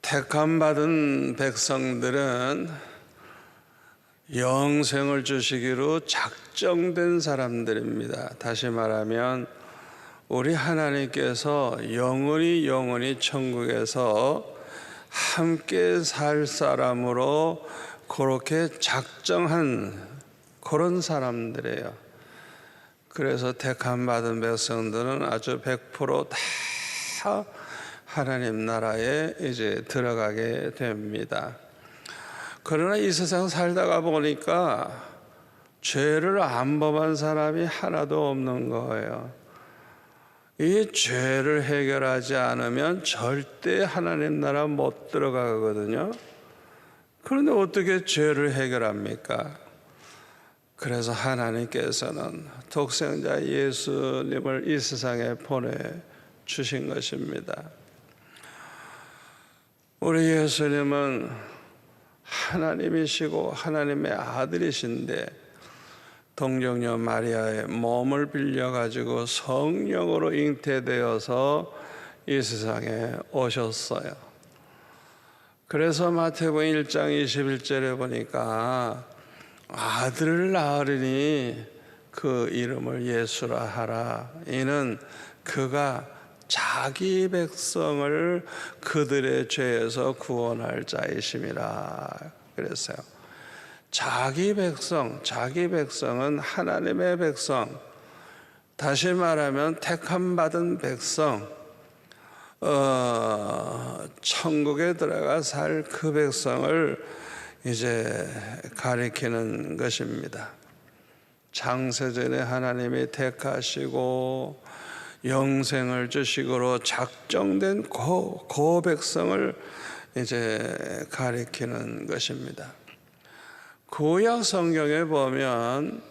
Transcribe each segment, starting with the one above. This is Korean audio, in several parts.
택함받은 백성들은 영생을 주시기로 작정된 사람들입니다. 다시 말하면 우리 하나님께서 영원히 천국에서 함께 살 사람으로 그렇게 작정한 그런 사람들이에요. 그래서 택함받은 백성들은 아주 100% 다 하나님 나라에 이제 들어가게 됩니다. 그러나 이 세상 살다가 보니까 죄를 안 범한 사람이 하나도 없는 거예요. 이 죄를 해결하지 않으면 절대 하나님 나라 못 들어가거든요. 그런데 어떻게 죄를 해결합니까? 그래서 하나님께서는 독생자 예수님을 이 세상에 보내주신 것입니다. 우리 예수님은 하나님이시고 하나님의 아들이신데 동정녀 마리아의 몸을 빌려가지고 성령으로 잉태되어서 이 세상에 오셨어요. 그래서 마태복음 1장 21절에 보니까 아들을 낳으리니 그 이름을 예수라 하라. 이는 그가 자기 백성을 그들의 죄에서 구원할 자이심이라 그랬어요. 자기 백성은 하나님의 백성, 다시 말하면 택함받은 백성, 천국에 들어가 살 그 백성을 이제 가리키는 것입니다. 창세전에 하나님이 택하시고 영생을 주시기로 작정된 그 백성을 이제 가리키는 것입니다. 구약 성경에 보면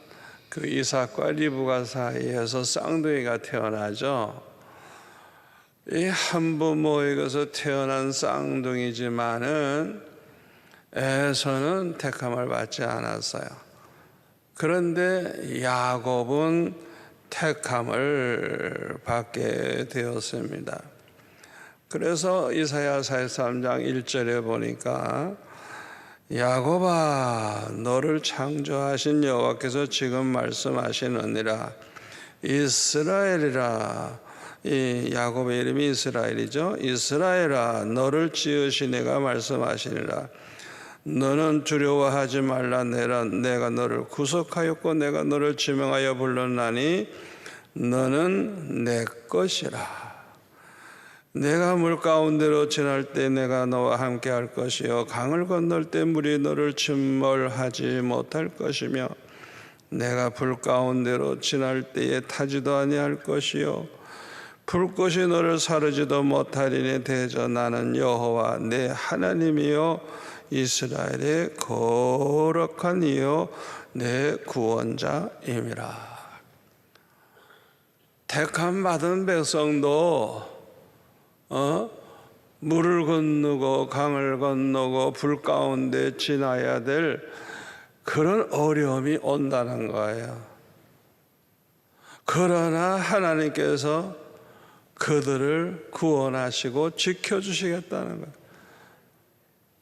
그 이삭과 리브가 사이에서 쌍둥이가 태어나죠. 이 한부모에게서 태어난 쌍둥이지만은 에서는 택함을 받지 않았어요. 그런데 야곱은 택함을 받게 되었습니다. 그래서 이사야 43장 1절에 보니까 야곱아 너를 창조하신 여호와께서 지금 말씀하시느니라. 이스라엘이라, 이 야곱의 이름이 이스라엘이죠. 이스라엘아 너를 지으신 이가 말씀하시니라. 너는 두려워하지 말라. 내가 너를 구속하였고 내가 너를 지명하여 불렀나니 너는 내 것이라. 내가 물 가운데로 지날 때 내가 너와 함께 할 것이요 강을 건널 때 물이 너를 침몰하지 못할 것이며 내가 불 가운데로 지날 때에 타지도 아니할 것이요 불꽃이 너를 사르지도 못하리니 대저 나는 여호와 내 하나님이요 이스라엘의 거룩한 이요 내 구원자임이라. 택함 받은 백성도 물을 건너고 강을 건너고 불 가운데 지나야 될 그런 어려움이 온다는 거예요. 그러나 하나님께서 그들을 구원하시고 지켜주시겠다는 거예요.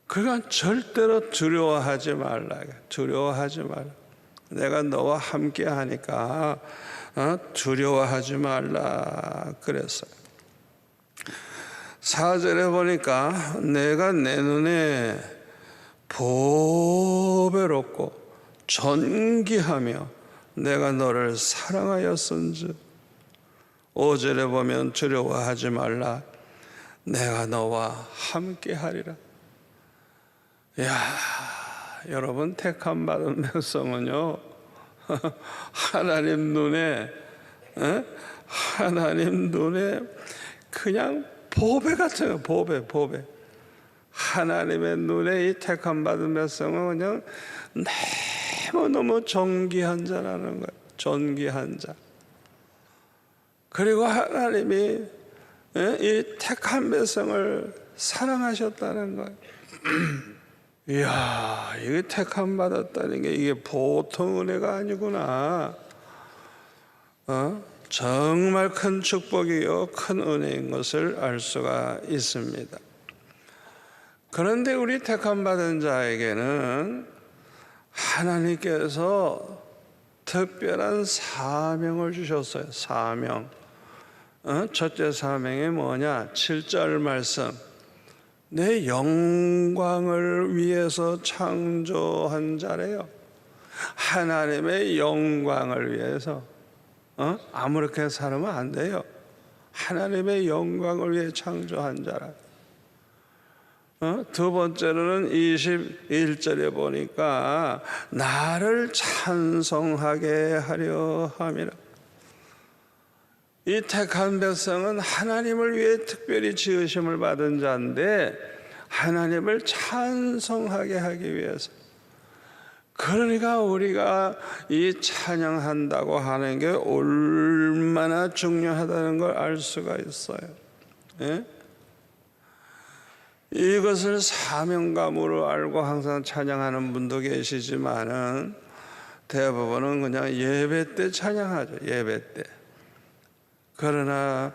그러니까 절대로 두려워하지 말라. 두려워하지 말라. 내가 너와 함께 하니까 두려워하지 말라 그랬어요. 4절에 보니까 내가 내 눈에 보배롭고 존귀하며 내가 너를 사랑하였은즉 5절에 보면 두려워하지 말라. 내가 너와 함께 하리라. 야, 여러분 택함 받은 백성은요 하나님 눈에 그냥 보배 같아요. 보배. 하나님의 눈에 이 택함 받은 백성은 그냥 너무 존귀한 자라는 거예요. 존귀한 자. 그리고 하나님이 이 택한 백성을 사랑하셨다는 거예요. 이야, 이게 택함 받았다는 게 이게 보통 은혜가 아니구나. 정말 큰 축복이요 큰 은혜인 것을 알 수가 있습니다. 그런데 우리 택함받은 자에게는 하나님께서 특별한 사명을 주셨어요. 사명. 첫째 사명이 뭐냐? 7절 말씀. 내 영광을 위해서 창조한 자래요. 하나님의 영광을 위해서. 아무렇게 살면 안 돼요. 하나님의 영광을 위해 창조한 자라. 두 번째로는 21절에 보니까 나를 찬송하게 하려 함이라. 이 택한 백성은 하나님을 위해 특별히 지으심을 받은 자인데 하나님을 찬송하게 하기 위해서. 그러니까 우리가 이 찬양한다고 하는 게 얼마나 중요하다는 걸 알 수가 있어요. 예? 이것을 사명감으로 알고 항상 찬양하는 분도 계시지만은 대부분은 그냥 예배 때 찬양하죠. 예배 때. 그러나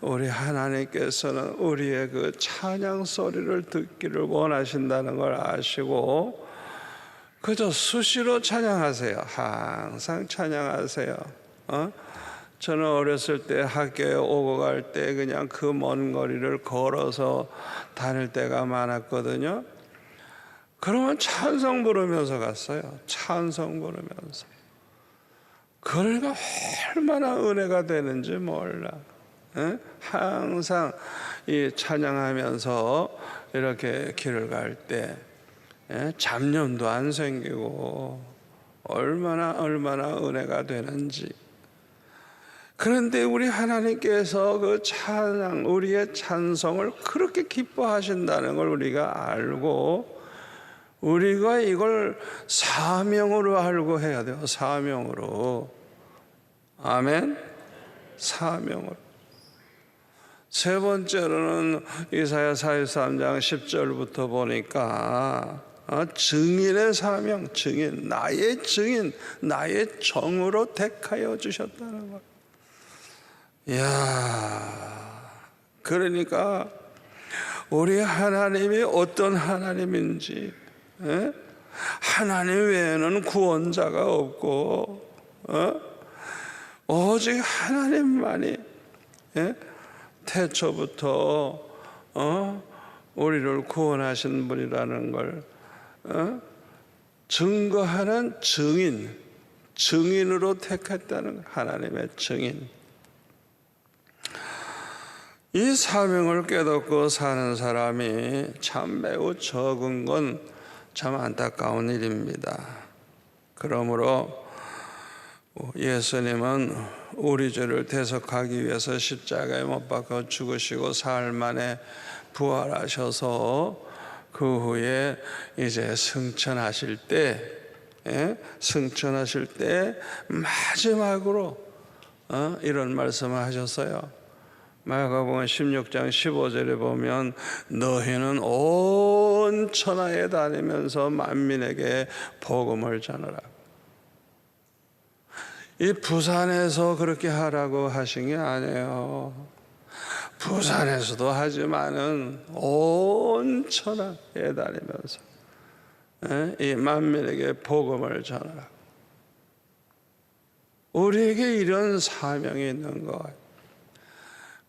우리 하나님께서는 우리의 그 찬양 소리를 듣기를 원하신다는 걸 아시고 그저 수시로 찬양하세요. 항상 찬양하세요. 저는 어렸을 때 학교에 오고 갈 때 그냥 그 먼 거리를 걸어서 다닐 때가 많았거든요. 그러면 찬송 부르면서 갔어요. 찬송 부르면서. 그러니까 얼마나 은혜가 되는지 몰라. 항상 이 찬양하면서 이렇게 길을 갈 때 잡념도 안 생기고 얼마나 은혜가 되는지. 그런데 우리 하나님께서 그 찬양, 우리의 찬송을 그렇게 기뻐하신다는 걸 우리가 알고 우리가 이걸 사명으로 알고 해야 돼요. 사명으로. 아멘. 사명으로. 세 번째로는 이사야 43장 10절부터 보니까 증인의 사명, 증인, 나의 정으로 택하여 주셨다는 것. 이야, 그러니까 우리 하나님이 어떤 하나님인지, 하나님 외에는 구원자가 없고, 오직 하나님만이 태초부터 우리를 구원하신 분이라는 걸 증거하는 증인으로 택했다는 하나님의 증인. 이 사명을 깨닫고 사는 사람이 참 매우 적은 건 참 안타까운 일입니다. 그러므로 예수님은 우리 죄를 대속하기 위해서 십자가에 못 박혀 죽으시고 사흘 만에 부활하셔서 그 후에 이제 승천하실 때 마지막으로 이런 말씀을 하셨어요. 마가복음 16장 15절에 보면 너희는 온 천하에 다니면서 만민에게 복음을 전하라. 이 부산에서 그렇게 하라고 하신 게 아니에요. 부산에서도 하지만은 온 천하에 다니면서 이 만민에게 복음을 전하라. 우리에게 이런 사명이 있는 거예요.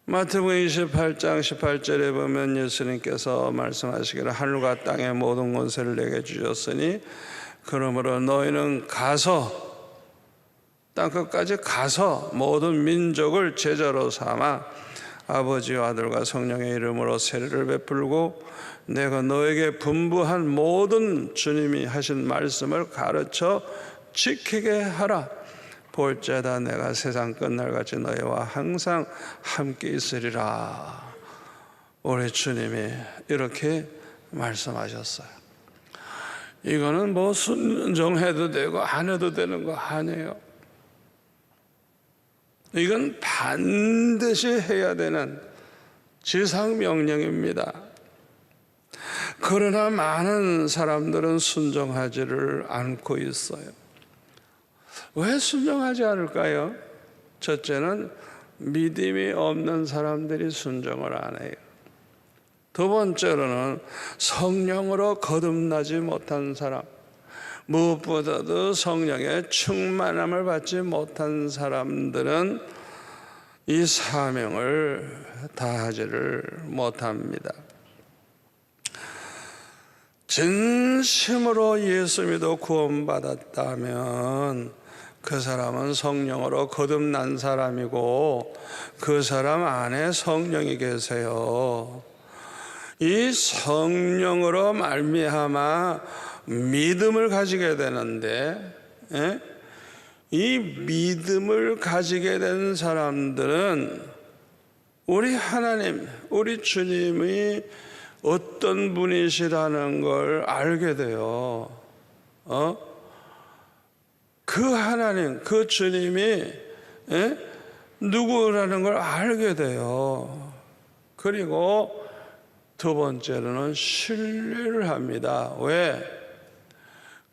마태복음 28장 18절에 보면 예수님께서 말씀하시기를 하늘과 땅의 모든 권세를 내게 주셨으니 그러므로 너희는 가서 땅끝까지 가서 모든 민족을 제자로 삼아 아버지와 아들과 성령의 이름으로 세례를 베풀고 내가 너에게 분부한 모든 주님이 하신 말씀을 가르쳐 지키게 하라. 볼지어다 내가 세상 끝날까지 너희와 항상 함께 있으리라. 우리 주님이 이렇게 말씀하셨어요. 이거는 뭐 순종해도 되고 안 해도 되는 거 아니에요. 이건 반드시 해야 되는 지상명령입니다. 그러나 많은 사람들은 순종하지를 않고 있어요. 왜 순종하지 않을까요? 첫째는 믿음이 없는 사람들이 순종을 안 해요. 두 번째로는 성령으로 거듭나지 못한 사람, 무엇보다도 성령의 충만함을 받지 못한 사람들은 이 사명을 다하지를 못합니다. 진심으로 예수 믿어 구원받았다면 그 사람은 성령으로 거듭난 사람이고 그 사람 안에 성령이 계세요. 이 성령으로 말미암아 믿음을 가지게 되는데, 이 믿음을 가지게 된 사람들은 우리 하나님, 우리 주님이 어떤 분이시라는 걸 알게 돼요. 그 하나님, 그 주님이 누구라는 걸 알게 돼요. 그리고 두 번째로는 신뢰를 합니다. 왜?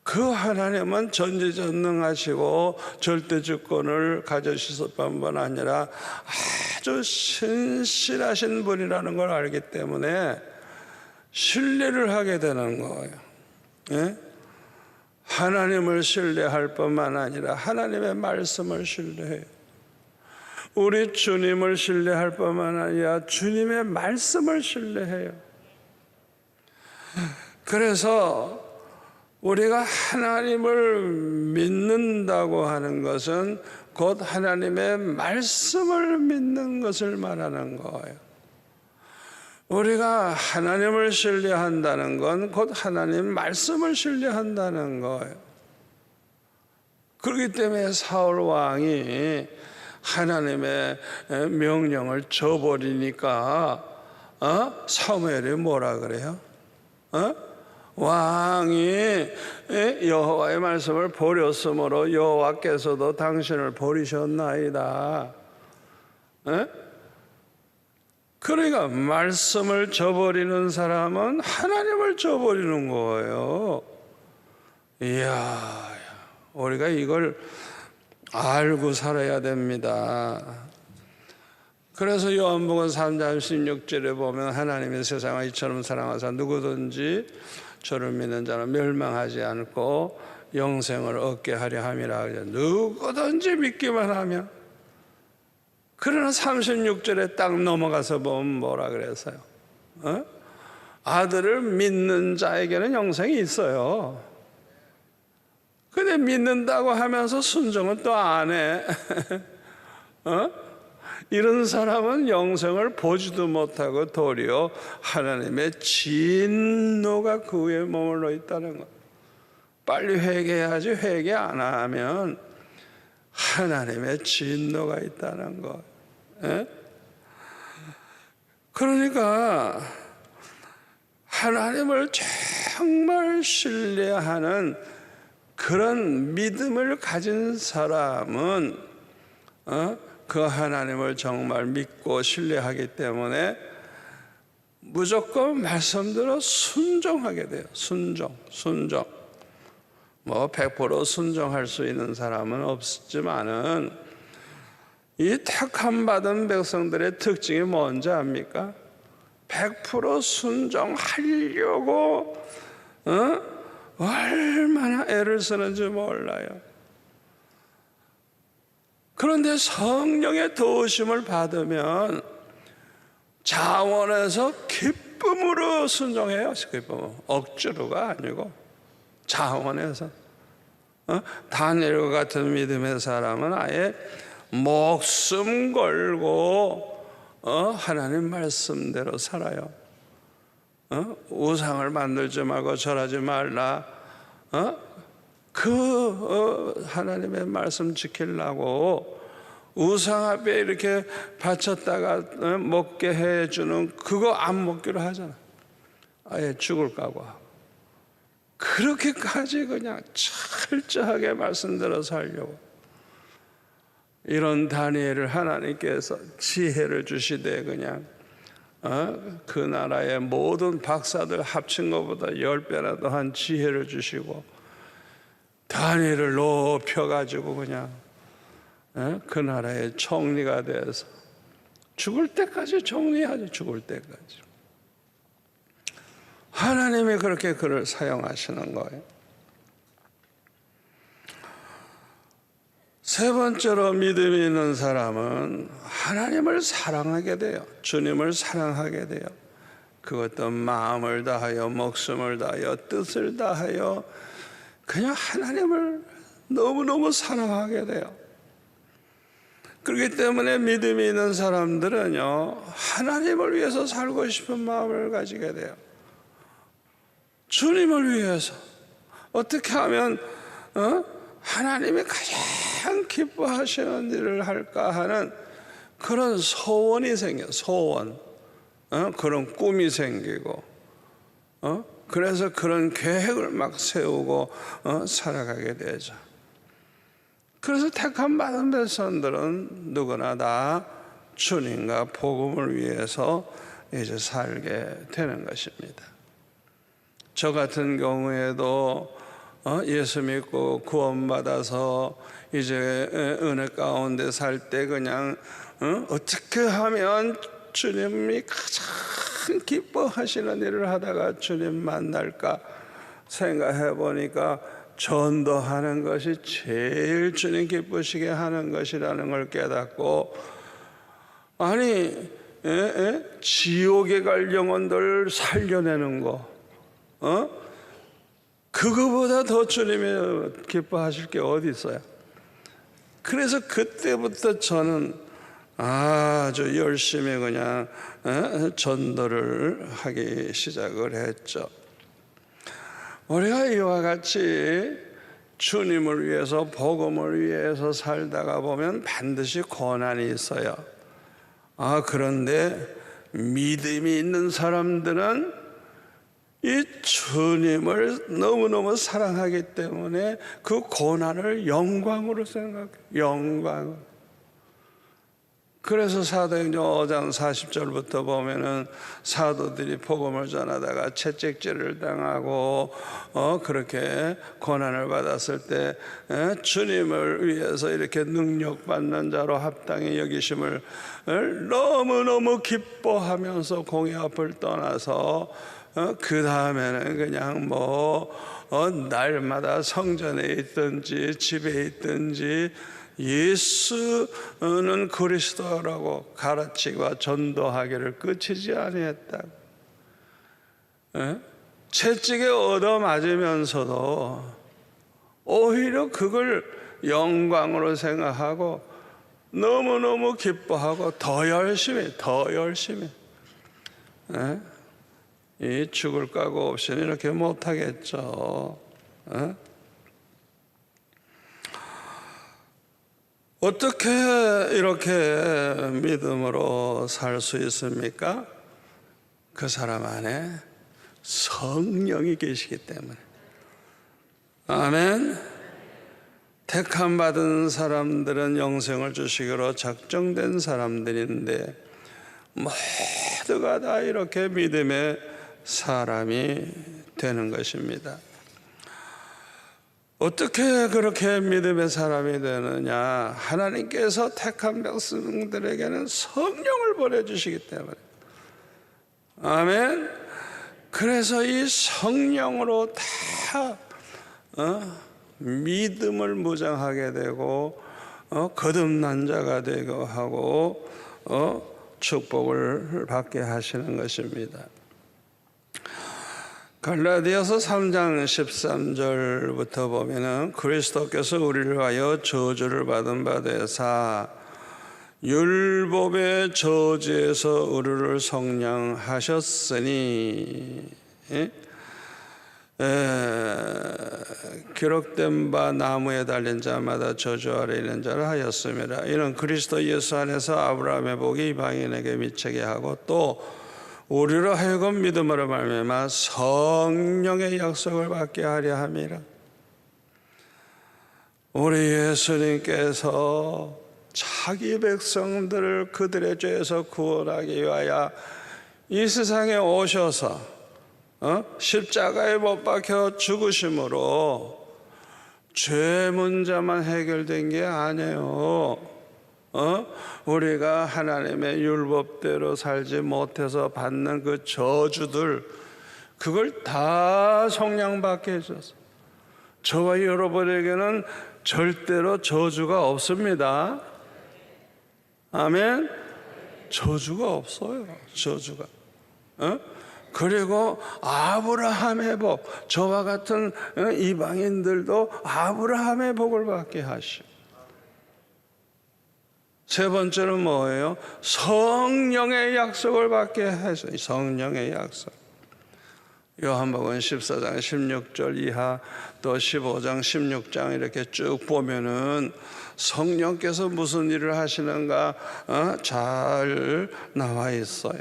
그 하나님은 전지전능하시고 절대주권을 가지실 뿐만 아니라 아주 신실하신 분이라는 걸 알기 때문에 신뢰를 하게 되는 거예요. 하나님을 신뢰할 뿐만 아니라 하나님의 말씀을 신뢰해요. 우리 주님을 신뢰할 뿐만 아니라 주님의 말씀을 신뢰해요. 그래서 우리가 하나님을 믿는다고 하는 것은 곧 하나님의 말씀을 믿는 것을 말하는 거예요. 우리가 하나님을 신뢰한다는 건 곧 하나님 말씀을 신뢰한다는 거예요. 그렇기 때문에 사울 왕이 하나님의 명령을 저버리니까 사무엘이 뭐라 그래요? 왕이 여호와의 말씀을 버렸으므로 여호와께서도 당신을 버리셨나이다. 그러니까 말씀을 저버리는 사람은 하나님을 저버리는 거예요. 이야, 우리가 이걸 알고 살아야 됩니다. 그래서 요한복음 3장 16절에 보면 하나님의 세상을 이처럼 사랑하사 누구든지 저를 믿는 자는 멸망하지 않고 영생을 얻게 하려 함이라. 누구든지 믿기만 하면. 그러나 36절에 딱 넘어가서 보면 뭐라 그랬어요? 아들을 믿는 자에게는 영생이 있어요. 근데 믿는다고 하면서 순종은 또 안 해. 이런 사람은 영생을 보지도 못하고 도리어 하나님의 진노가 그 위에 머물러 있다는 것. 빨리 회개해야지. 회개 안 하면 하나님의 진노가 있다는 것. 그러니까 하나님을 정말 신뢰하는 그런 믿음을 가진 사람은 그 하나님을 정말 믿고 신뢰하기 때문에 무조건 말씀대로 순종하게 돼요. 순종. 뭐 100% 순종할 수 있는 사람은 없지만은 이 택함 받은 백성들의 특징이 뭔지 압니까? 100% 순종하려고 얼마나 애를 쓰는지 몰라요. 그런데 성령의 도우심을 받으면 자원에서 기쁨으로 순종해요. 기쁨으로. 억지로가 아니고 자원에서. 다니엘과 같은 믿음의 사람은 아예 목숨 걸고 하나님 말씀대로 살아요. 우상을 만들지 말고 절하지 말라. 하나님의 말씀 지키려고 우상 앞에 이렇게 바쳤다가 먹게 해주는 그거 안 먹기로 하잖아. 아예 죽을 각오. 그렇게까지 그냥 철저하게 말씀대로 살려고. 이런 다니엘을 하나님께서 지혜를 주시되 그냥 그 나라의 모든 박사들 합친 것보다 10배나 더한 지혜를 주시고 다니엘을 높여가지고 그냥 그 나라의 총리가 돼서 죽을 때까지 총리하죠. 죽을 때까지. 하나님이 그렇게 그를 사용하시는 거예요. 세 번째로 믿음이 있는 사람은 하나님을 사랑하게 돼요. 주님을 사랑하게 돼요. 그것도 마음을 다하여 목숨을 다하여 뜻을 다하여 그냥 하나님을 너무너무 사랑하게 돼요. 그렇기 때문에 믿음이 있는 사람들은요, 하나님을 위해서 살고 싶은 마음을 가지게 돼요. 주님을 위해서 어떻게 하면 하나님이 가장 기뻐하시는 일을 할까 하는 그런 소원이 생겨요. 소원, 그런 꿈이 생기고, 그래서 그런 계획을 막 세우고 살아가게 되죠. 그래서 택함 받은 백성들은 누구나 다 주님과 복음을 위해서 이제 살게 되는 것입니다. 저 같은 경우에도 예수 믿고 구원받아서 이제 은혜 가운데 살 때 그냥 어떻게 하면 주님이 가장 기뻐하시는 일을 하다가 주님 만날까 생각해 보니까 전도하는 것이 제일 주님 기쁘시게 하는 것이라는 걸 깨닫고, 아니 지옥에 갈 영혼들 살려내는 거, 그거보다 더 주님이 기뻐하실 게 어디 있어요? 그래서 그때부터 저는 아주 열심히 그냥 전도를 하기 시작을 했죠. 우리가 이와 같이 주님을 위해서 복음을 위해서 살다가 보면 반드시 고난이 있어요. 그런데 믿음이 있는 사람들은 이 주님을 너무너무 사랑하기 때문에 그 고난을 영광으로 생각해요. 영광. 그래서 사도행전 5장 40절부터 보면은 사도들이 복음을 전하다가 채찍질을 당하고 그렇게 고난을 받았을 때 주님을 위해서 이렇게 능력받는 자로 합당히 여기심을 너무너무 기뻐하면서 공의 앞을 떠나서 그 다음에는 그냥 날마다 성전에 있든지 집에 있든지 예수는 그리스도라고 가르치고 전도하기를 그치지 아니했다. 채찍에 얻어맞으면서도 오히려 그걸 영광으로 생각하고 너무너무 기뻐하고 더 열심히 이 죽을 각오 없이는 이렇게 못하겠죠. 어떻게 이렇게 믿음으로 살 수 있습니까? 그 사람 안에 성령이 계시기 때문에. 아멘. 택함 받은 사람들은 영생을 주시기로 작정된 사람들인데 모두가 다 이렇게 믿음의 사람이 되는 것입니다. 어떻게 그렇게 믿음의 사람이 되느냐? 하나님께서 택한 백성들에게는 성령을 보내주시기 때문에. 아멘. 그래서 이 성령으로 다 믿음을 무장하게 되고 거듭난 자가 되고 하고 축복을 받게 하시는 것입니다. 갈라디아서 3장 13절부터 보면은 그리스도께서 우리를 위하여 저주를 받은 바 되사 율법의 저주에서 우리를 속량하셨으니 기록된 바 나무에 달린 자마다 저주 아래 있는 자를 하였음이라. 이는 그리스도 예수 안에서 아브라함의 복이 이방인에게 미치게 하고 또 우리로 하여금 믿음으로 말미암아 성령의 약속을 받게 하려 함이라. 우리 예수님께서 자기 백성들을 그들의 죄에서 구원하기 위하여 이 세상에 오셔서 십자가에 못 박혀 죽으심으로 죄 문제만 해결된 게 아니에요. 우리가 하나님의 율법대로 살지 못해서 받는 그 저주들, 그걸 다 성령받게 해줘서 저와 여러분에게는 절대로 저주가 없습니다. 아멘. 저주가 없어요. 저주가. 그리고 아브라함의 복, 저와 같은 이방인들도 아브라함의 복을 받게 하시고, 세 번째는 뭐예요? 성령의 약속을 받게 해서, 성령의 약속. 요한복음 14장 16절 이하 또 15장 16장 이렇게 쭉 보면은 성령께서 무슨 일을 하시는가 잘 나와 있어요.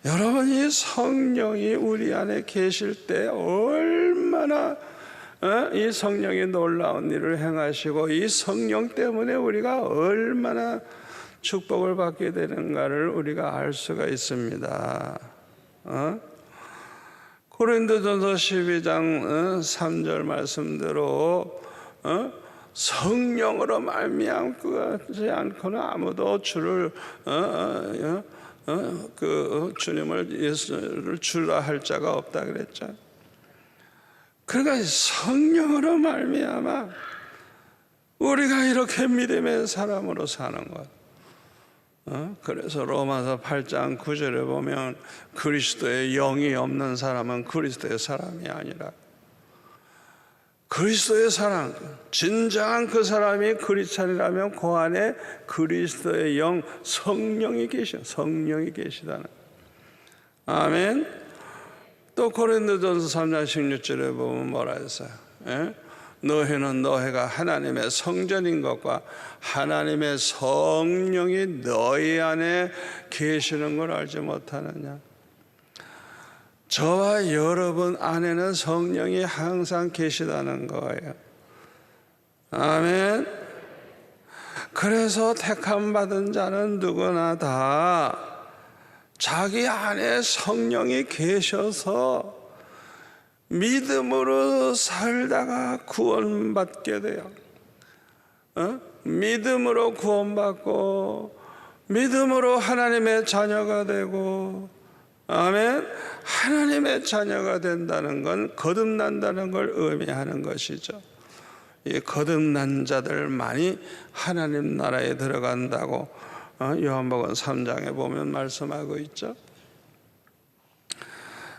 여러분, 이 성령이 우리 안에 계실 때 얼마나 이 성령이 놀라운 일을 행하시고 이 성령 때문에 우리가 얼마나 축복을 받게 되는가를 우리가 알 수가 있습니다. 고린도전서 12장 3절 말씀대로 성령으로 말미암지 않고는 아무도 주를 주님을 예수를 주라 할 자가 없다 그랬죠. 그러니까 성령으로 말미암아 우리가 이렇게 믿음의 사람으로 사는 것. 그래서 로마서 8장 9절에 보면 그리스도의 영이 없는 사람은 그리스도의 사람이 아니라, 그리스도의 사람, 진정한 그 사람이 그리스도인이라면 그 안에 그리스도의 영, 성령이 계시다는. 아멘. 또 고린도전서 3장 16절에 보면 뭐라 했어요? 너희는 너희가 하나님의 성전인 것과 하나님의 성령이 너희 안에 계시는 걸 알지 못하느냐. 저와 여러분 안에는 성령이 항상 계시다는 거예요. 아멘. 그래서 택함 받은 자는 누구나 다 자기 안에 성령이 계셔서 믿음으로 살다가 구원받게 돼요. 믿음으로 구원받고 믿음으로 하나님의 자녀가 되고, 아멘. 하나님의 자녀가 된다는 건 거듭난다는 걸 의미하는 것이죠. 이 거듭난 자들만이 하나님 나라에 들어간다고 요한복음 3장에 보면 말씀하고 있죠.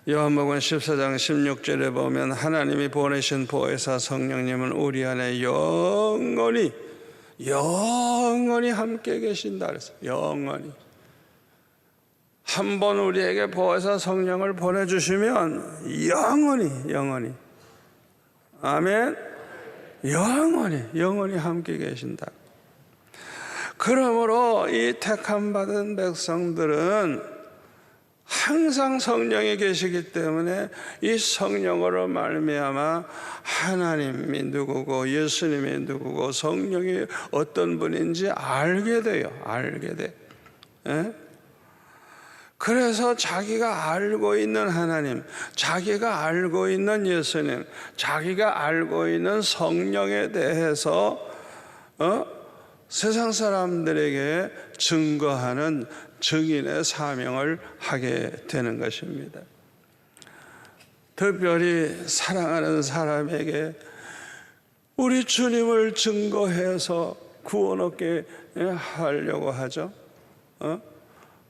요한복음 14장 16절에 보면 하나님이 보내신 보혜사 성령님은 우리 안에 영원히 함께 계신다 그랬어요. 영원히. 한 번 우리에게 보혜사 성령을 보내주시면 영원히 아멘. 영원히 함께 계신다. 그러므로 이 택함 받은 백성들은 항상 성령이 계시기 때문에 이 성령으로 말미암아 하나님이 누구고 예수님이 누구고 성령이 어떤 분인지 알게 돼요. 알게 돼. 그래서 자기가 알고 있는 하나님, 자기가 알고 있는 예수님, 자기가 알고 있는 성령에 대해서 세상 사람들에게 증거하는 증인의 사명을 하게 되는 것입니다. 특별히 사랑하는 사람에게 우리 주님을 증거해서 구원 얻게 하려고 하죠.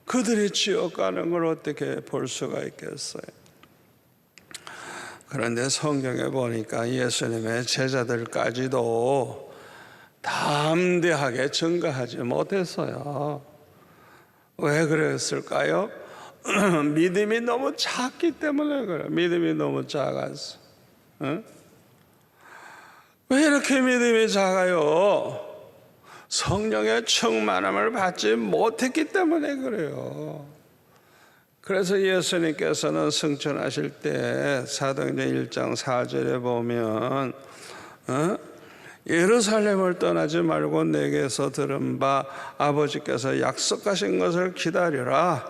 그들이 지옥 가는 걸 어떻게 볼 수가 있겠어요? 그런데 성경에 보니까 예수님의 제자들까지도 담대하게 증거하지 못했어요. 왜 그랬을까요? 믿음이 너무 작기 때문에 그래요. 믿음이 너무 작아서. 왜 이렇게 믿음이 작아요? 성령의 충만함을 받지 못했기 때문에 그래요. 그래서 예수님께서는 승천하실 때 사도행전 1장 4절에 보면 예루살렘을 떠나지 말고 내게서 들은 바 아버지께서 약속하신 것을 기다려라.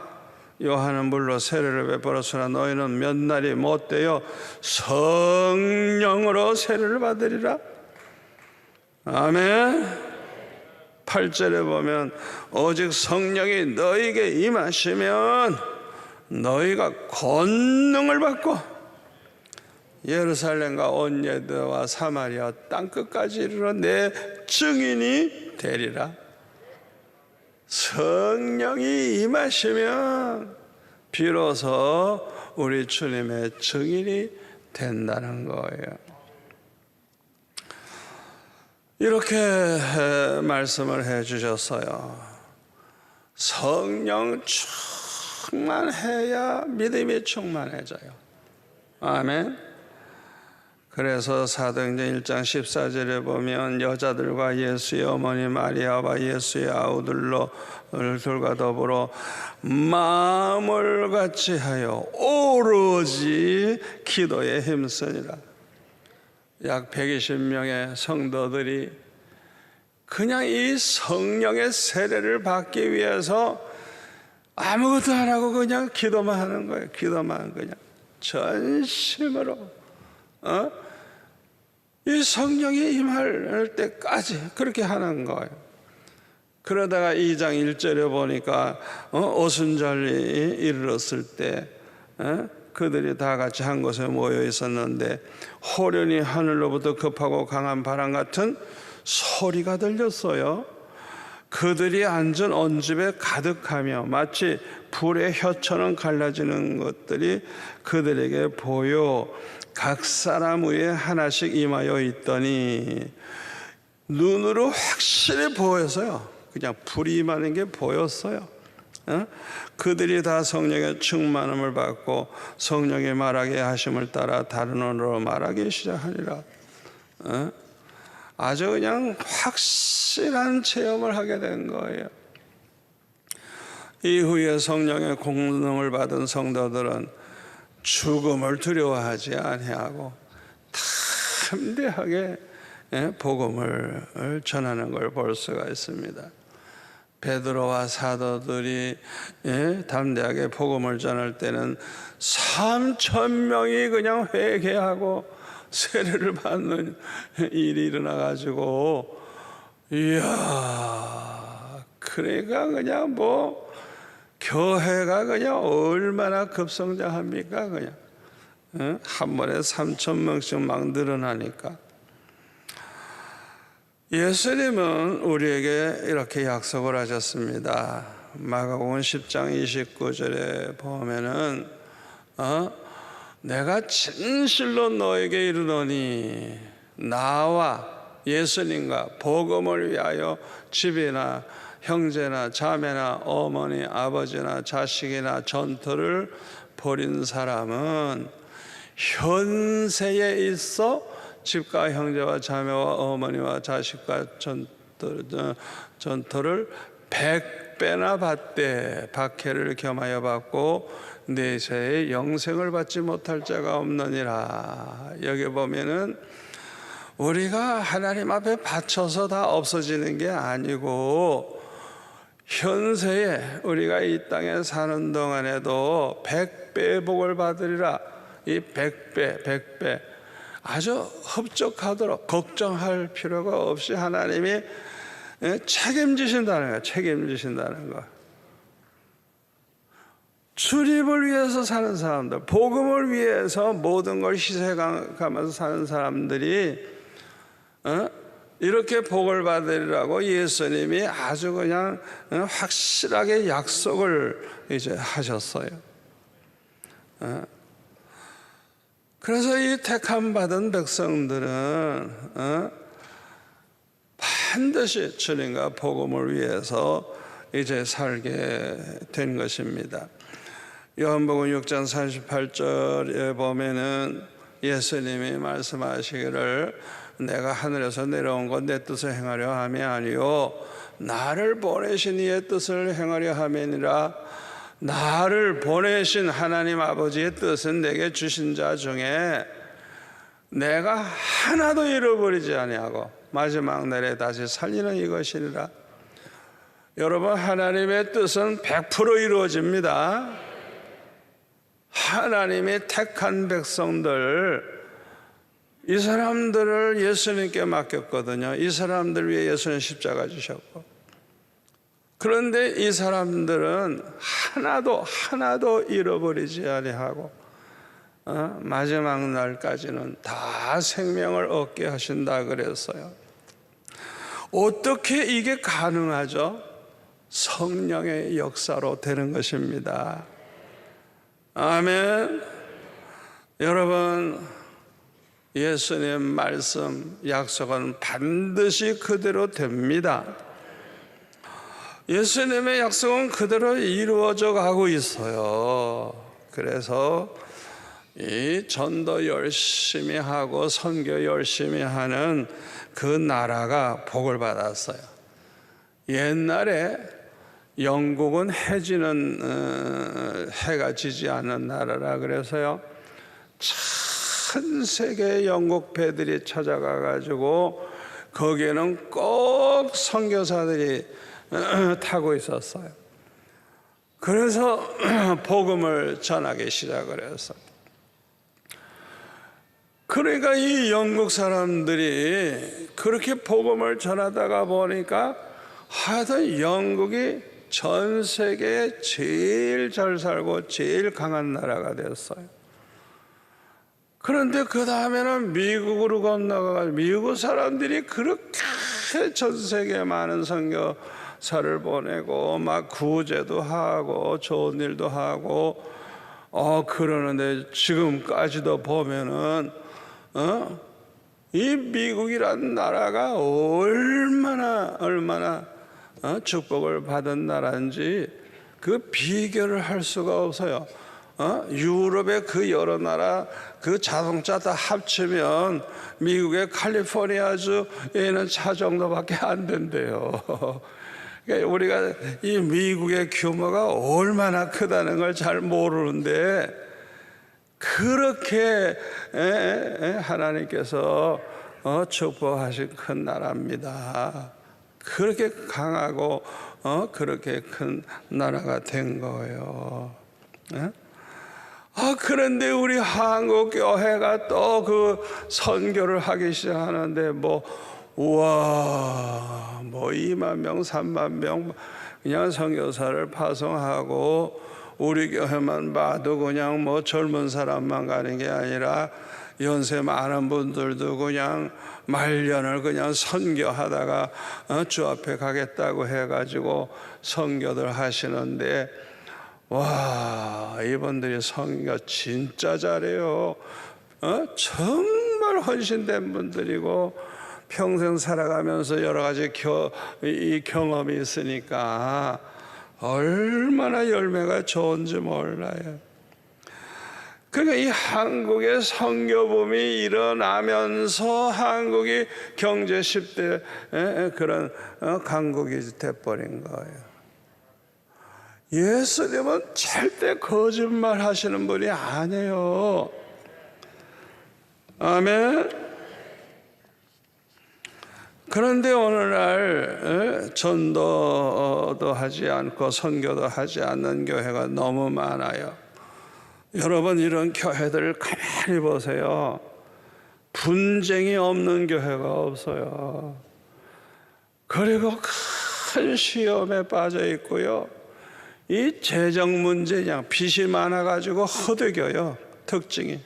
요한은 물로 세례를 베풀었으나 너희는 몇 날이 못되어 성령으로 세례를 받으리라. 아멘. 8절에 보면 오직 성령이 너희에게 임하시면 너희가 권능을 받고 예루살렘과 온 유대와 사마리아 땅끝까지 이르러 내 증인이 되리라. 성령이 임하시면 비로소 우리 주님의 증인이 된다는 거예요. 이렇게 말씀을 해 주셨어요. 성령 충만해야 믿음이 충만해져요. 아멘. 그래서 사도행전 1장 14절에 보면 여자들과 예수의 어머니 마리아와 예수의 아우들과 더불어 마음을 같이 하여 오로지 기도에 힘쓰니라. 약 120명의 성도들이 그냥 이 성령의 세례를 받기 위해서 아무것도 안 하고 그냥 기도만 하는 거예요. 기도만 그냥 전심으로 이 성령이 임할 때까지 그렇게 하는 거예요. 그러다가 2장 1절에 보니까 오순절이 이르렀을 때 그들이 다 같이 한 곳에 모여 있었는데 호련히 하늘로부터 급하고 강한 바람 같은 소리가 들렸어요. 그들이 앉은 언집에 가득하며 마치 불의 혀처럼 갈라지는 것들이 그들에게 보여 각 사람 위에 하나씩 임하여 있더니 눈으로 확실히 보여서요. 그냥 불이 임하는 게 보였어요. 그들이 다 성령의 충만함을 받고 성령의 말하게 하심을 따라 다른 언어로 말하기 시작하니라. 아주 그냥 확실한 체험을 하게 된 거예요. 이후에 성령의 공능을 받은 성도들은 죽음을 두려워하지 아니하고 담대하게 복음을 전하는 걸 볼 수가 있습니다. 베드로와 사도들이 담대하게 복음을 전할 때는 3,000명이 그냥 회개하고 세례를 받는 일이 일어나가지고 이야, 그러니까 그냥 교회가 그냥 얼마나 급성장합니까? 그냥 한 번에 3,000명씩 막 늘어나니까. 예수님은 우리에게 이렇게 약속을 하셨습니다. 마가복음 10장 29절에 보면은 내가 진실로 너에게 이르노니 나와 예수님과 복음을 위하여 집이나 형제나 자매나 어머니 아버지나 자식이나 전토를 벌인 사람은 현세에 있어 집과 형제와 자매와 어머니와 자식과 전토를 100배나 받되 박해를 겸하여 받고 내세에 영생을 받지 못할 자가 없느니라. 여기 보면은 우리가 하나님 앞에 바쳐서 다 없어지는 게 아니고 현세에 우리가 이 땅에 사는 동안에도 100배의 복을 받으리라. 이 100배 아주 흡족하도록 걱정할 필요가 없이 하나님이 책임지신다는 거예요. 책임지신다는 거. 주님을 위해서 사는 사람들, 복음을 위해서 모든 걸 희생하면서 사는 사람들이 이렇게 복을 받으리라고 예수님이 아주 그냥 확실하게 약속을 이제 하셨어요. 그래서 이 택함 받은 백성들은 반드시 주님과 복음을 위해서 이제 살게 된 것입니다. 요한복음 6장 38절에 보면은 예수님이 말씀하시기를 내가 하늘에서 내려온 것 내 뜻을 행하려 함이 아니요 나를 보내신 이의 뜻을 행하려 함이니라. 나를 보내신 하나님 아버지의 뜻은 내게 주신 자 중에 내가 하나도 잃어버리지 아니하고 마지막 날에 다시 살리는 이것이니라. 여러분, 하나님의 뜻은 100% 이루어집니다. 하나님이 택한 백성들, 이 사람들을 예수님께 맡겼거든요. 이 사람들 위해 예수님 십자가 지셨고 그런데 이 사람들은 하나도 잃어버리지 아니하고 마지막 날까지는 다 생명을 얻게 하신다 그랬어요. 어떻게 이게 가능하죠? 성령의 역사로 되는 것입니다. 아멘. 여러분, 예수님 말씀, 약속은 반드시 그대로 됩니다. 예수님의 약속은 그대로 이루어져 가고 있어요. 그래서 이 전도 열심히 하고 선교 열심히 하는 그 나라가 복을 받았어요. 옛날에 영국은 해가 지지 않는 나라라 그래서요, 전 세계 영국 배들이 찾아가 가지고 거기에는 꼭 선교사들이 타고 있었어요. 그래서 복음을 전하기 시작을 했어요. 그러니까 이 영국 사람들이 그렇게 복음을 전하다가 보니까 하여튼 영국이 전 세계에 제일 잘 살고 제일 강한 나라가 됐어요. 그런데 그 다음에는 미국으로 건너가서 미국 사람들이 그렇게 전 세계에 많은 선교사를 보내고 막 구제도 하고 좋은 일도 하고 그러는데 지금까지도 보면은 이 미국이라는 나라가 얼마나 축복을 받은 나라인지 그 비교를 할 수가 없어요. 유럽의 그 여러 나라 그 자동차 다 합치면 미국의 캘리포니아주에는 차 정도밖에 안 된대요. 그러니까 우리가 이 미국의 규모가 얼마나 크다는 걸 잘 모르는데 그렇게 하나님께서 축복하신 큰 나라입니다. 그렇게 강하고 그렇게 큰 나라가 된 거예요. 그런데 우리 한국 교회가 또 그 선교를 하기 시작하는데 우와 2만 명 3만 명 그냥 선교사를 파송하고 우리 교회만 봐도 그냥 젊은 사람만 가는 게 아니라 연세 많은 분들도 그냥 말년을 그냥 선교하다가 주 앞에 가겠다고 해가지고 선교들 하시는데 와, 이분들이 선교 진짜 잘해요. 정말 헌신된 분들이고 평생 살아가면서 여러 가지 이 경험이 있으니까 얼마나 열매가 좋은지 몰라요. 그러니까 이 한국의 선교붐이 일어나면서 한국이 경제 10대 그런 강국이 돼버린 거예요. 예수님은 절대 거짓말 하시는 분이 아니에요. 아멘. 그런데 오늘날 전도도 하지 않고 선교도 하지 않는 교회가 너무 많아요. 여러분, 이런 교회들을 가만히 보세요. 분쟁이 없는 교회가 없어요. 그리고 큰 시험에 빠져 있고요. 이 재정 문제냐, 빚이 많아가지고 허덕여요. 특징이.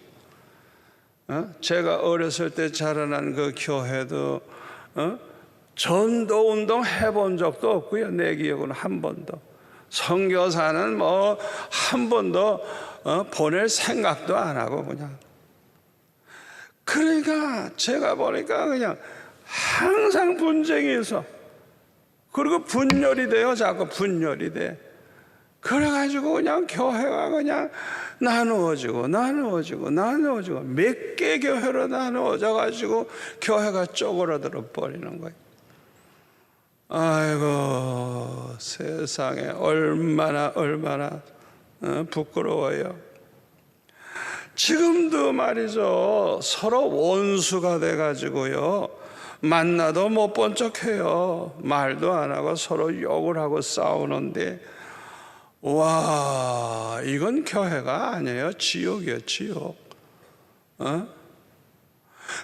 제가 어렸을 때 자라난 그 교회도 전도 운동 해본 적도 없고요. 내 기억은 한 번도. 선교사는 한 번도 보낼 생각도 안 하고 그냥. 그러니까 제가 보니까 그냥 항상 분쟁이 있어. 그리고 분열이 돼요. 자꾸 분열이 돼. 그래가지고 그냥 교회가 그냥 나누어지고 몇 개 교회로 나누어져가지고 교회가 쪼그라들어 버리는 거예요. 아이고, 세상에 얼마나 부끄러워요. 지금도 말이죠, 서로 원수가 돼가지고요, 만나도 못 본 척해요. 말도 안 하고 서로 욕을 하고 싸우는데, 와, 이건 교회가 아니에요. 지옥이에요, 지옥.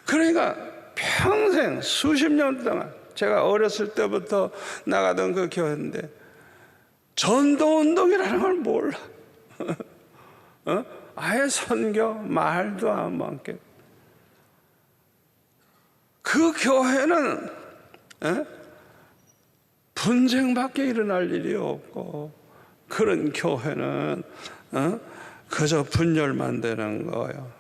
그러니까 평생 수십 년 동안 제가 어렸을 때부터 나가던 그 교회인데 전도운동이라는 걸 몰라. 아예 선교 말도 안 많게. 그 교회는 분쟁밖에 일어날 일이 없고, 그런 교회는 그저 분열만 되는 거예요.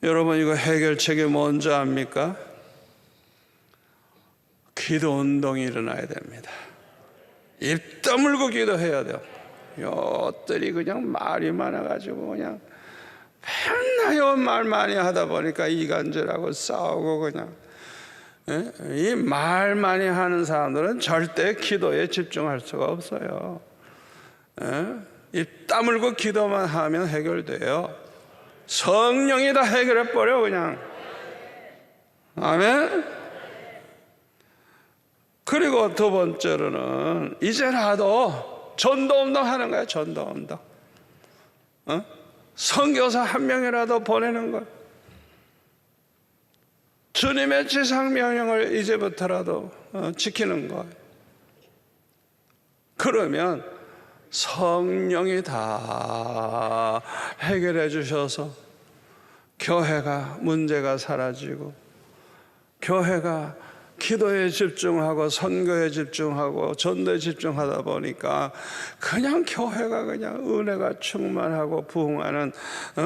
여러분, 이거 해결책이 뭔지 압니까? 기도 운동이 일어나야 됩니다. 입 다물고 기도해야 돼요. 요들이 그냥 말이 많아가지고 그냥 맨날 말 많이 하다 보니까 이간질하고 싸우고 그냥. 이 말 많이 하는 사람들은 절대 기도에 집중할 수가 없어요. 입 다물고 기도만 하면 해결돼요. 성령이 다 해결해버려 그냥. 아멘. 그리고 두 번째로는 이제라도 전도운동 하는 거야. 전도운동. 선교사 한 명이라도 보내는 거야. 주님의 지상명령을 이제부터라도 지키는 거예요. 그러면 성령이 다 해결해 주셔서 교회가 문제가 사라지고, 교회가 기도에 집중하고 선교에 집중하고 전도에 집중하다 보니까 그냥 교회가 그냥 은혜가 충만하고 부흥하는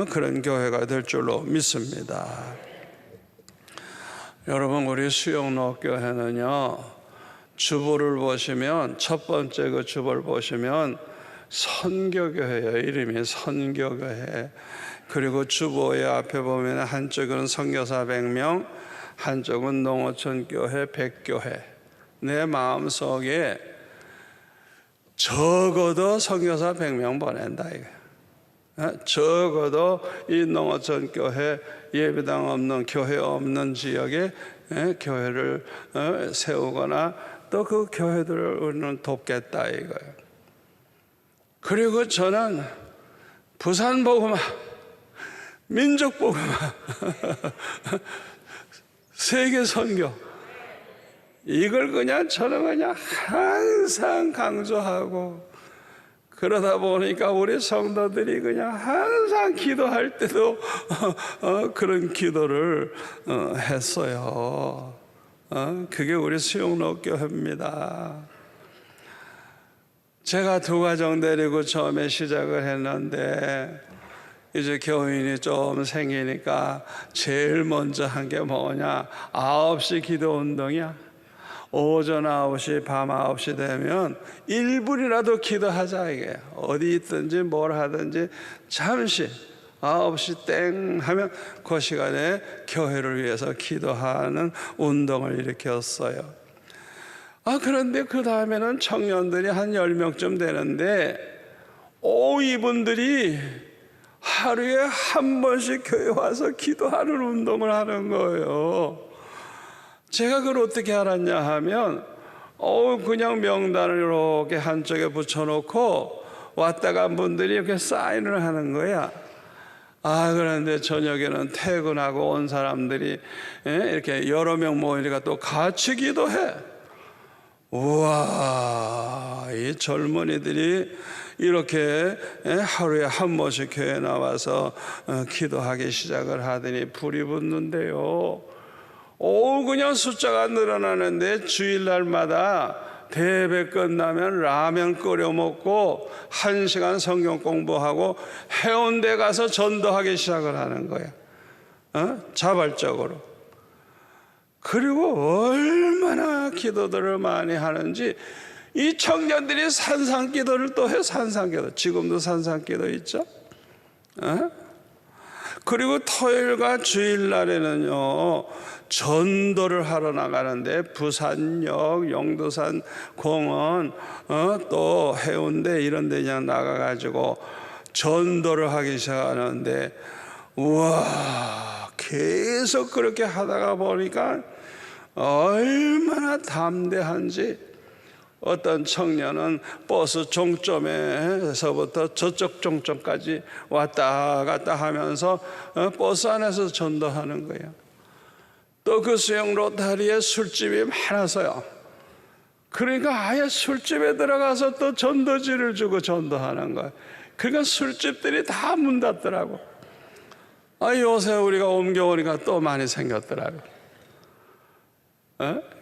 그런 교회가 될 줄로 믿습니다. 여러분, 우리 수영로교회는요, 주보를 보시면 첫 번째 그 주보를 보시면 선교교회예요. 이름이 선교교회. 그리고 주보의 앞에 보면 한쪽은 선교사 100명, 한쪽은 농어촌교회 100교회. 내 마음속에 적어도 선교사 100명 보낸다 이거. 적어도 이 농어촌교회 예배당 없는, 교회 없는 지역에 교회를 세우거나 또 그 교회들을 우리는 돕겠다 이거예요. 그리고 저는 부산 복음화, 민족 복음화, 세계 선교, 이걸 그냥 저는 그냥 항상 강조하고, 그러다 보니까 우리 성도들이 그냥 항상 기도할 때도 그런 기도를 했어요. 그게 우리 수영로교회입니다. 제가 2가정 데리고 처음에 시작을 했는데 이제 교인이 좀 생기니까 제일 먼저 한 게 뭐냐, 9시 기도 운동이야. 오전 9시, 밤 9시 되면 1분이라도 기도하자 이게. 어디 있든지 뭘 하든지 잠시 9시 땡 하면 그 시간에 교회를 위해서 기도하는 운동을 일으켰어요. 그런데 그 다음에는 청년들이 한 10명쯤 되는데 이분들이 하루에 한 번씩 교회 와서 기도하는 운동을 하는 거예요. 제가 그걸 어떻게 알았냐 하면 그냥 명단을 이렇게 한쪽에 붙여놓고 왔다 간 분들이 이렇게 사인을 하는 거야. 그런데 저녁에는 퇴근하고 온 사람들이 이렇게 여러 명 모이니까 또 같이 기도해. 우와, 이 젊은이들이 이렇게 하루에 한 번씩 교회에 나와서 기도하기 시작을 하더니 불이 붙는데요. 그냥 숫자가 늘어나는데 주일날마다 대회 끝나면 라면 끓여 먹고 1시간 성경 공부하고 해운대 가서 전도하기 시작을 하는 거야. 자발적으로. 그리고 얼마나 기도들을 많이 하는지, 이 청년들이 산상기도를 또 해. 산상기도. 지금도 산상기도 있죠. 그리고 토요일과 주일날에는요, 전도를 하러 나가는데 부산역, 영도산 공원, 또 해운대 이런 데 그냥 나가가지고 전도를 하기 시작하는데, 우와, 계속 그렇게 하다가 보니까 얼마나 담대한지. 어떤 청년은 버스 종점에서부터 저쪽 종점까지 왔다 갔다 하면서 버스 안에서 전도하는 거예요. 또 그 수영 로타리에 술집이 많아서요, 그러니까 아예 술집에 들어가서 또 전도지를 주고 전도하는 거예요. 그러니까 술집들이 다 문 닫더라고. 요새 우리가 옮겨오니까 또 많이 생겼더라고.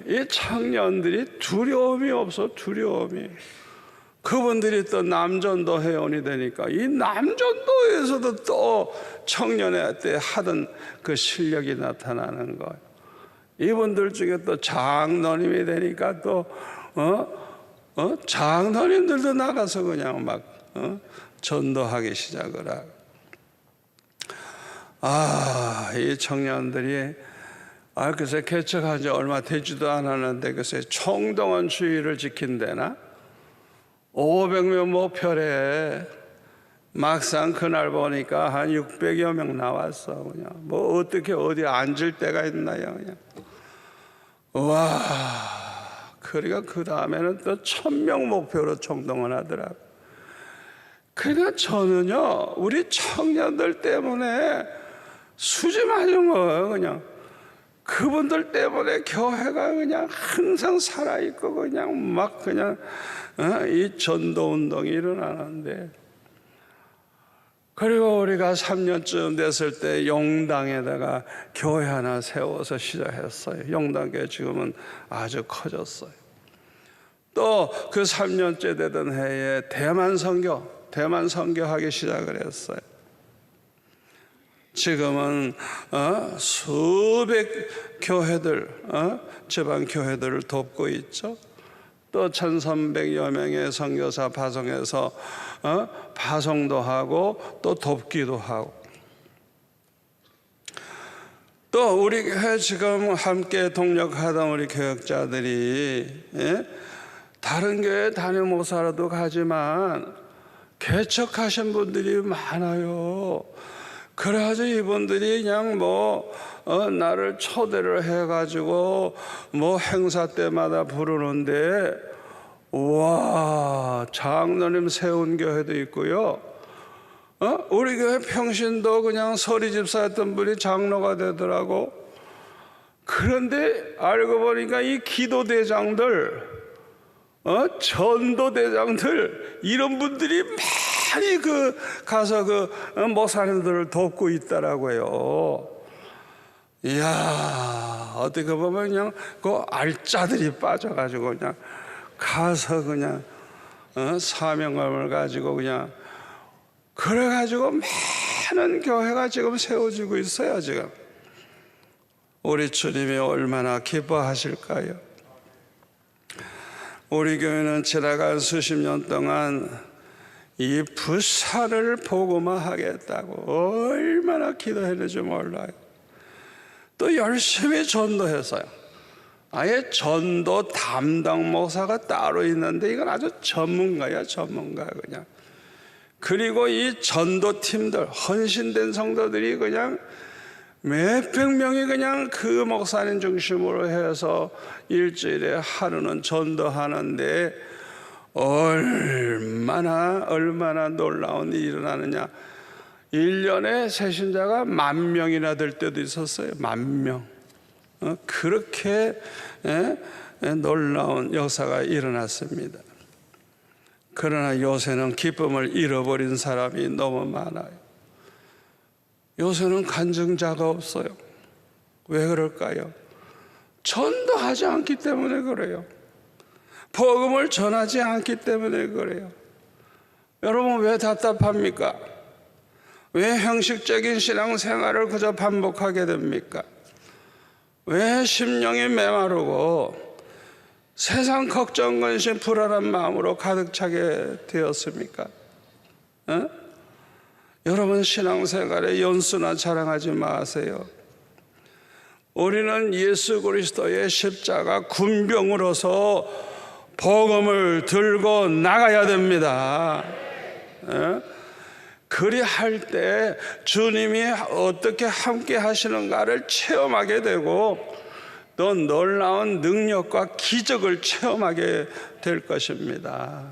이 청년들이 두려움이 없어, 두려움이. 그분들이 또 남전도 회원이 되니까 이 남전도에서도 또 청년회 때 하던 그 실력이 나타나는 거예요. 이분들 중에 또 장로님이 되니까 또 장로님들도 나가서 그냥 막 전도하기 시작을 하고. 이 청년들이 글쎄 개척한 지 얼마 되지도 않았는데 글쎄 총동원주의를 지킨대나 500명 목표래. 막상 그날 보니까 한 600여 명 나왔어. 그냥 뭐 어떻게 어디 앉을 데가 있나요? 그냥 와. 그러니까 그 다음에는 또 1000명 목표로 총동원하더라고. 그러니까 저는요 우리 청년들 때문에 수지 맞은 거예요. 그냥 그분들 때문에 교회가 그냥 항상 살아있고 그냥 막 그냥 이 전도 운동이 일어나는데, 그리고 우리가 3년쯤 됐을 때 용당에다가 교회 하나 세워서 시작했어요. 용당교회 지금은 아주 커졌어요. 또 그 3년째 되던 해에 대만 선교하기 시작을 했어요. 지금은 수백 교회들, 지방 교회들을 돕고 있죠. 또 1300여 명의 선교사 파송해서 파송도 하고 또 돕기도 하고. 또 우리 교회 지금 함께 동력하던 우리 교역자들이 다른 교회 담임 목사라도 가지만 개척하신 분들이 많아요. 그래가지고 이분들이 그냥 나를 초대를 해가지고 행사 때마다 부르는데, 와, 장로님 세운 교회도 있고요. 우리 교회 평신도 그냥 서리 집사였던 분이 장로가 되더라고. 그런데 알고 보니까 이 기도대장들, 전도대장들, 이런 분들이 많이 가서 목사님들을 돕고 있더라고요. 이야, 어떻게 보면 그냥 알짜들이 빠져가지고 그냥 가서 그냥 사명감을 가지고 그냥 그래가지고 많은 교회가 지금 세워지고 있어요. 지금 우리 주님이 얼마나 기뻐하실까요? 우리 교회는 지나간 수십 년 동안 이 부산을 복음화하겠다고 얼마나 기도했는지 몰라요. 또 열심히 전도했어요. 아예 전도 담당 목사가 따로 있는데 이건 아주 전문가야, 전문가 그냥. 그리고 이 전도팀들, 헌신된 성도들이 그냥 몇백 명이 그냥 그 목사님 중심으로 해서 일주일에 하루는 전도하는데 얼마나 놀라운 일이 일어나느냐. 1년에 새신자가 10,000명이나 될 때도 있었어요. 10,000명. 그렇게 놀라운 역사가 일어났습니다. 그러나 요새는 기쁨을 잃어버린 사람이 너무 많아요. 요새는 간증자가 없어요. 왜 그럴까요? 전도하지 않기 때문에 그래요. 복음을 전하지 않기 때문에 그래요. 여러분 왜 답답합니까? 왜 형식적인 신앙생활을 그저 반복하게 됩니까? 왜 심령이 메마르고 세상 걱정, 근심, 불안한 마음으로 가득 차게 되었습니까? 여러분 신앙생활에 연수나 자랑하지 마세요. 우리는 예수 그리스도의 십자가 군병으로서 복음을 들고 나가야 됩니다. 그리할 때 주님이 어떻게 함께 하시는가를 체험하게 되고 또 놀라운 능력과 기적을 체험하게 될 것입니다.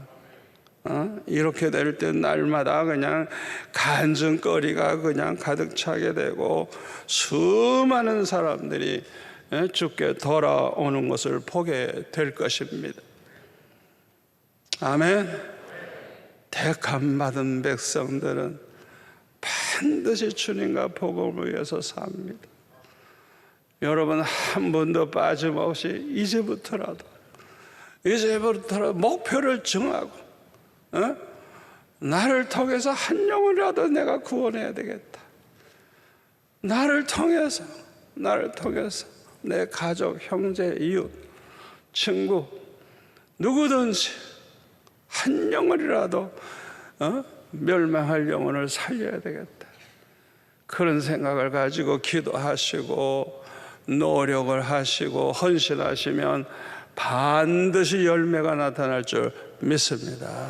이렇게 될 때 날마다 그냥 간증거리가 그냥 가득 차게 되고 수많은 사람들이 주께 돌아오는 것을 보게 될 것입니다. 아멘. 택함 받은 백성들은 반드시 주님과 복음을 위해서 삽니다. 여러분 한 번도 빠짐없이 이제부터라도 목표를 정하고 나를 통해서 한 영혼이라도 내가 구원해야 되겠다. 나를 통해서 내 가족, 형제, 이웃, 친구 누구든지 한 영혼이라도 멸망할 영혼을 살려야 되겠다. 그런 생각을 가지고 기도하시고 노력을 하시고 헌신하시면 반드시 열매가 나타날 줄 믿습니다.